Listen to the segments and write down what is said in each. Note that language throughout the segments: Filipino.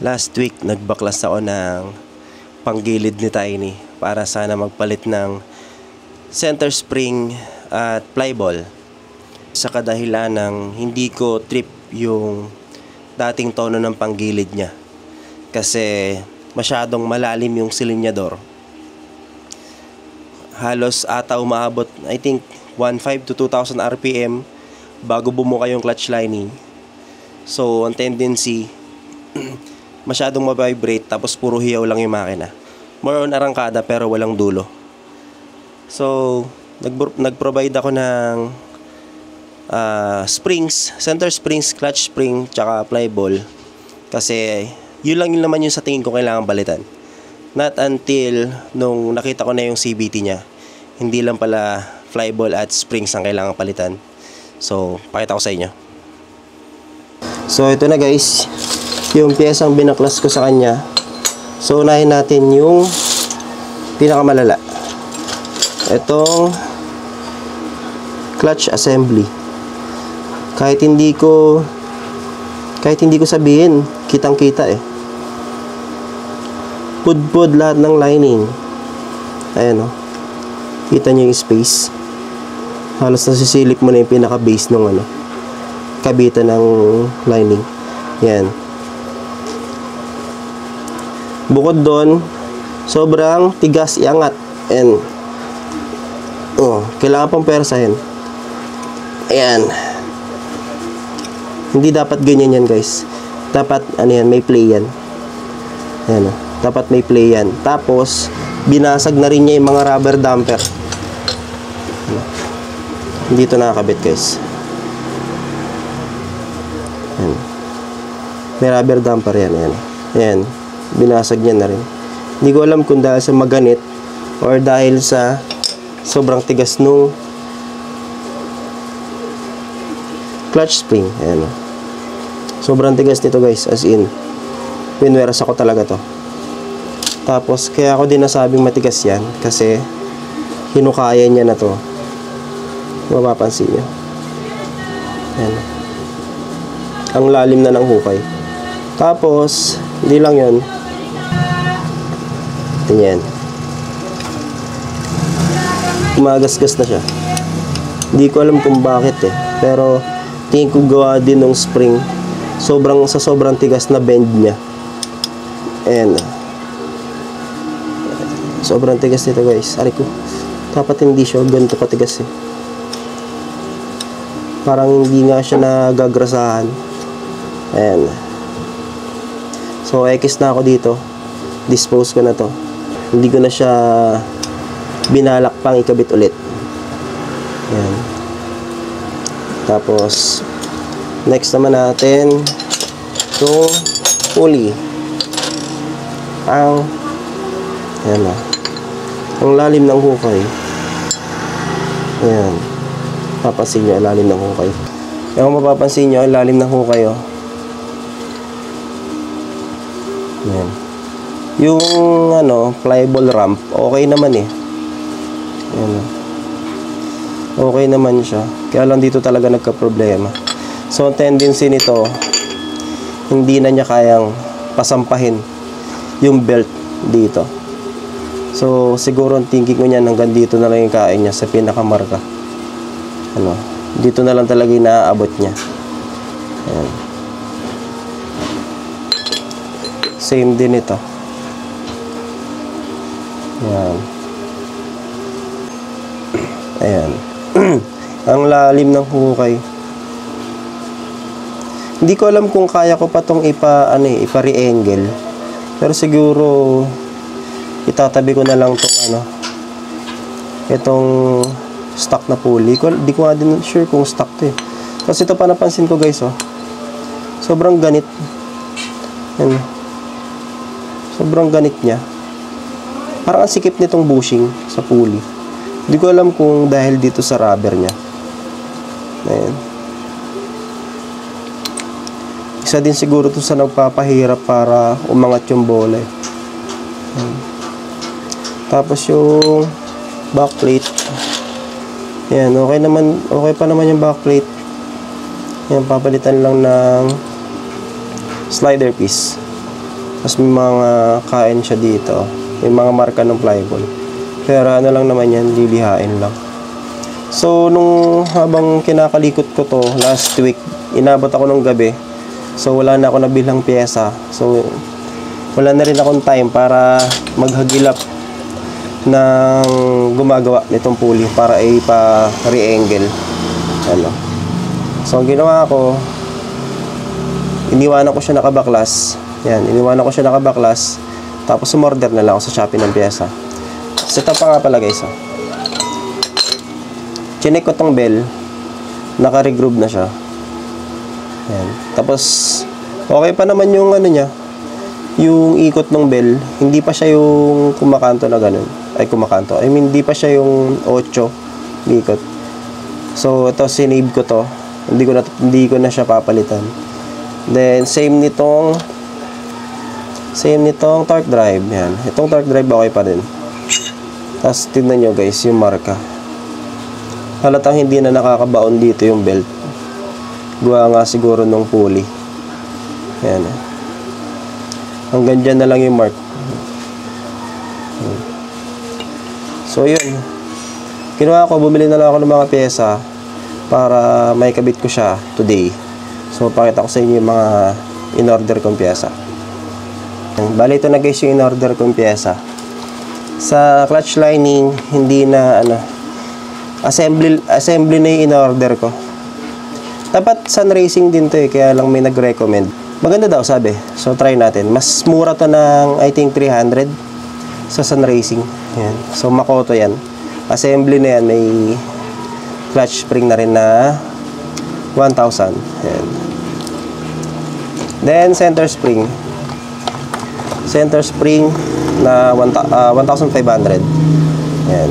Last week, nagbaklas ako ng panggilid ni Tiny para sana magpalit ng center spring at flyball. Sa kadahilan ng hindi ko trip yung dating tono ng panggilid niya. Kasi masyadong malalim yung silinyador. Halos ata umaabot, I think, 1.5 to 2,000 RPM bago bumuka yung clutch lining. So, ang tendency, masyadong ma-vibrate tapos puro hiyaw lang yung makina. More on arangkada pero walang dulo. So, nag-provide ako ng springs, center springs, clutch spring, tsaka flyball. Kasi yun lang yun naman yung sa tingin ko kailangan balitan. Not until nung nakita ko na yung CVT niya. Hindi lang pala flyball at springs ang kailangan palitan. So, pakita ko sa inyo. So, ito na guys. Yung piyesang binaklas ko sa kanya. So, unahin natin yung pinakamalala. Itong clutch assembly. Kahit hindi ko sabihin, kitang-kita eh. Pudpud lahat ng lining. Ayan o. Kita nyo yung space. Halos nasisilip mo na yung pinaka-base ng kabitan ng lining. Yan. Bukod doon, sobrang tigas iangat. And kailangan pang persahin. Ayan. Hindi dapat ganyan yan guys. Dapat may play yan. Ayan. Dapat may play yan. Tapos binasag na rin niya yung mga rubber damper. Hindi ito nakakabit guys. Ayan. May rubber damper yan. Ayan. Ayan. Binasag niya na rin. Hindi ko alam kung dahil sa maganit or dahil sa sobrang tigas nung clutch spring. Ayan o. Sobrang tigas nito guys. As in, pinweras ako talaga to. Tapos, kaya ako din nasabing matigas yan. Kasi, hinukayan niya na to. Mapapansin niyo. Ayan. Ang lalim na ng hukay. Tapos, hindi lang yun. Tingnan. Kumagasgas na siya. Hindi ko alam kung bakit eh. Pero, tingin ko gawa din ng spring. Sobrang tigas na bend niya. And, sobrang tigas nito guys. Ari ko. Dapat hindi siya ganito katigas eh. Parang hindi nga siya nagagrasahan. Ayan. So, X na ako dito. Dispose ko na to. Hindi ko na siya binalak pang ikabit ulit. Ayan. Tapos, next naman natin itong pulley. Ayan na. Ang lalim ng hukay. Ayan. Papansin nyo, ang lalim ng hukay. Kaya kung mapapansin nyo, ang lalim ng hukay oh. Ayan. Yung flyball ramp, okay naman eh. Ayan. Okay naman siya. Kaya lang dito talaga nagka-problema. So, ang tendency nito, hindi na niya kayang pasampahin yung belt dito. So, siguro ang thinking ko niyan hanggang dito na lang yung kain niya sa pinakamarka. Dito na lang talaga yung naaabot niya. Ayan. Same din ito. Ayan. Ayan. Ang lalim ng hukay. Hindi ko alam kung kaya ko pa tong ipa-re-angle. Pero siguro itatabi ko na lang tong itong stock na pulley. Di ko nga din sure kung stock to eh. Kasi ito pa napansin ko guys oh. Sobrang ganit. Ayan. Sobrang ganit niya. Parang ang sikip nitong bushing sa pulley. Hindi ko alam kung dahil dito sa rubber niya. Ayan. Isa din siguro to sa nagpapahirap para umangat yung bola eh. Ayan. Tapos yung backplate. Ayan, okay pa naman yung backplate. Ayan, papalitan lang ng slider piece. Tapos may mga kain siya dito. May mga marka ng flyball. Pero ano lang naman yan, lilihain lang. So, nung habang kinakalikot ko to last week, inabot ako ng gabi. So, wala na ako nabilang pyesa. So, wala na rin akong time para maghagilap ng gumagawa nitong pulley para ipa-re-angle. Ano. So, ang ginawa ko, iniwanan ko siya nakabaklas. Yan, iniwanan ko siya nakabaklas. Tapos, sumorder na lang ako sa Shopee ng pyesa. Set up pa nga pala guys. Chinek ko tong bell, naka-regroove na siya. Yan. Tapos, okay pa naman yung ano niya, yung ikot ng bell. Hindi pa siya yung kumakanto na ganun. Ay, kumakanto. I mean, hindi pa siya yung 8 ikot. So, ito, sinave ko to. Hindi ko na siya papalitan. Then, same nitong torque drive. Yan. Itong torque drive okay pa rin. Tapos, tignan nyo guys, yung marka. Halatang hindi na nakakabaon dito yung belt. Gawa nga siguro nung pulley. Ayan. Hanggang dyan na lang yung mark. So yun. Kinuha ko, bumili na lang ako ng mga pyesa para may kabit ko siya today. So pakita ko sa inyo yung mga in-order kong pyesa. Bali ito na guys yung in-order kong pyesa. Sa clutch lining, hindi na assembly na yung in-order ko. Dapat Sun Racing din to kaya lang may nag-recommend. Maganda daw sabi. So try natin. Mas mura to ng I think 300 sa Sun Racing. Yan. So Makoto yan. Assembly na yan. May clutch spring na rin na 1,000. Yan. Then center spring. Center spring na 1,500. Yan.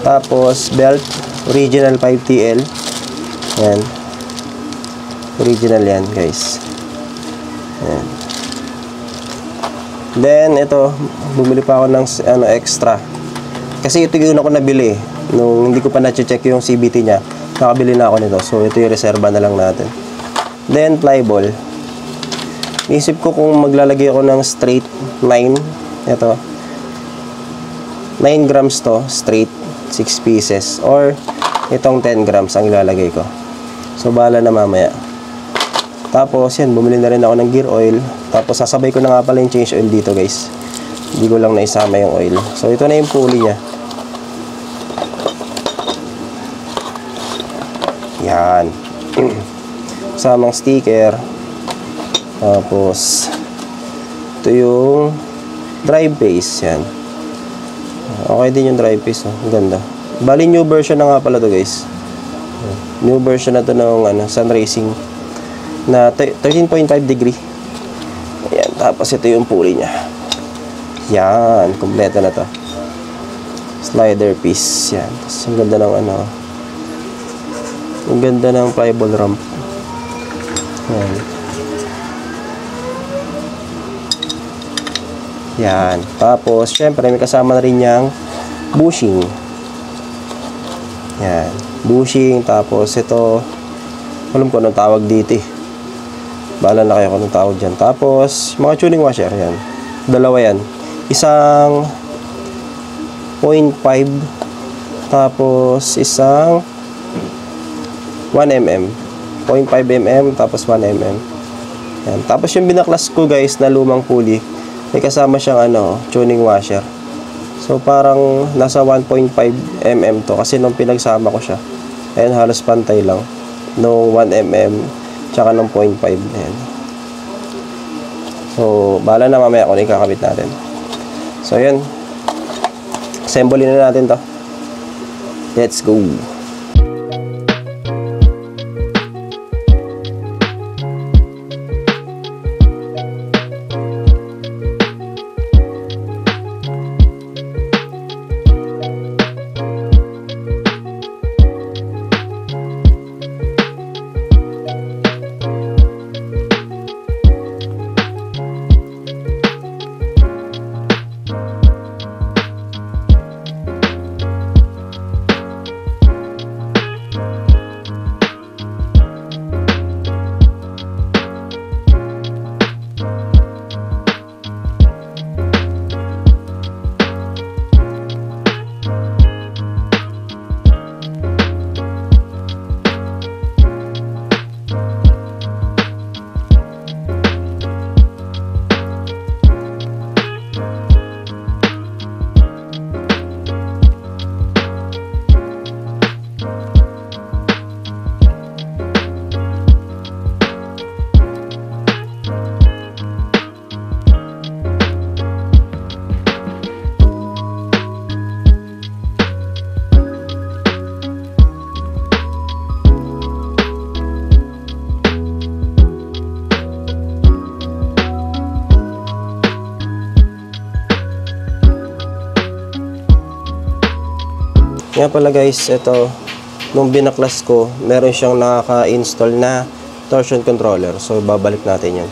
Tapos belt original 5TL. Yan. Original yan, guys. Yan. Then ito, bumili pa ako ng extra. Kasi ito yung una ko nabili. Nung hindi ko pa na-check yung CVT niya, nakabili na ako nito. So ito yung reserva na lang natin. Then flyball. Isip ko kung maglalagay ako ng straight 9. Ito. 9 grams to, straight 6 pieces. Or itong 10 grams ang ilalagay ko. So, bahala na mamaya. Tapos, yan, bumili na rin ako ng gear oil. Tapos, sasabay ko na nga pala yung change oil dito, guys. Hindi ko lang naisama yung oil. So, ito na yung pulley niya. Yan. Samang sticker. Tapos, ito yung drive base. Yan. Okay din yung drive base. Oh. Ang ganda. Bali, new version na nga pala to guys. New version na to ng Sun Racing na 13.5 degree. Ayan, tapos ito yung pulley nya. Yan, kompleto na to. Slider piece. Yan. Tapos ang ganda ng ang ganda ng flyball ramp. Yan. Yan. Tapos, syempre, may kasama na rin yung bushing. Yan. Bushing. Tapos, ito, alam ko anong tawag dito eh. Bahala na kayo kung anong tawag dyan. Tapos, mga tuning washer. Yan. Dalawa yan. Isang 0.5. Tapos, isang 1mm. 0.5mm. Tapos, 1mm. Yan. Tapos, yung binaklas ko guys na lumang pulley, may kasama siyang tuning washer. So parang nasa 1.5mm to kasi nung pinagsama ko siya. Ayan, halos pantay lang. No 1mm tsaka nung 0.5. Ayan. So bahala na mamaya kung ikakabit natin. So ayan. Assembly na natin to. Let's go. Nga pala guys, ito, nung binaklas ko, meron siyang nakaka-install na torsion controller. So, babalik natin yun.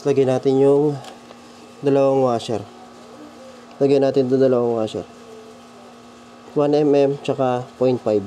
Lagyan natin yung dalawang washer. Lagyan natin yung dalawang washer. 1mm tsaka 0.5.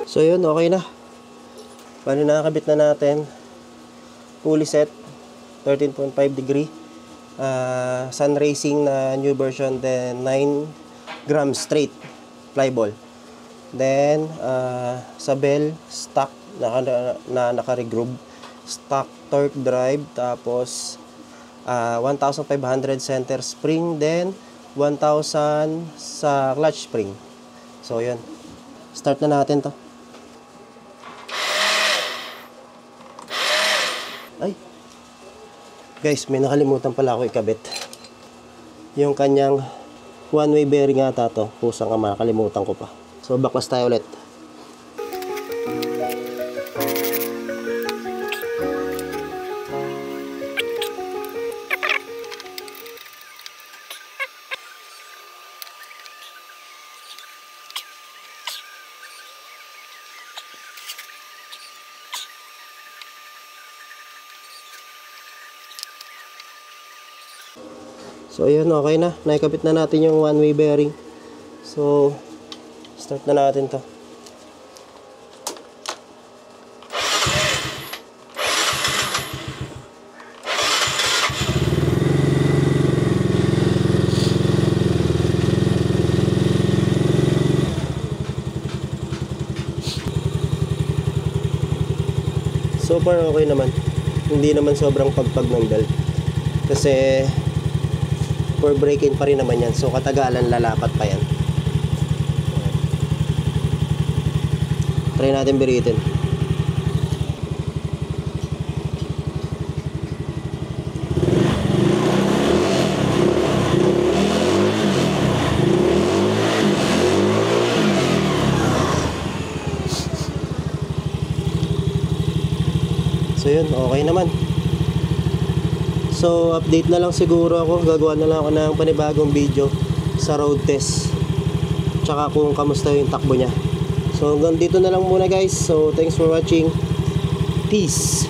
So yun, okay na. Bali nakakabit na natin. Fully set, 13.5 degree. Sun Racing na new version, then 9 grams straight flyball. Then sa bell, stock na naka-regroove. Stock torque drive, tapos 1,500 center spring, then 1,000 sa clutch spring. So yun, start na natin to. Ay, guys, may nakalimutan pala ako ikabit. Yung kanyang one-way bearing ata to. Pusang ama, nakalimutan ko pa. So, baklas tayo ulit. So ayun, okay na. Naikabit na natin yung one-way bearing. So start na natin to. So far okay naman. Hindi naman sobrang pagpag ng belt. Kasi for break-in pa rin naman yan. So katagalan lalapat pa yan. Try natin biritin. So yun, okay naman. So update na lang siguro ako, gagawa na lang ako ng panibagong video sa road test, tsaka kung kamusta yung takbo niya. So hanggang dito na lang muna guys. So thanks for watching. Peace.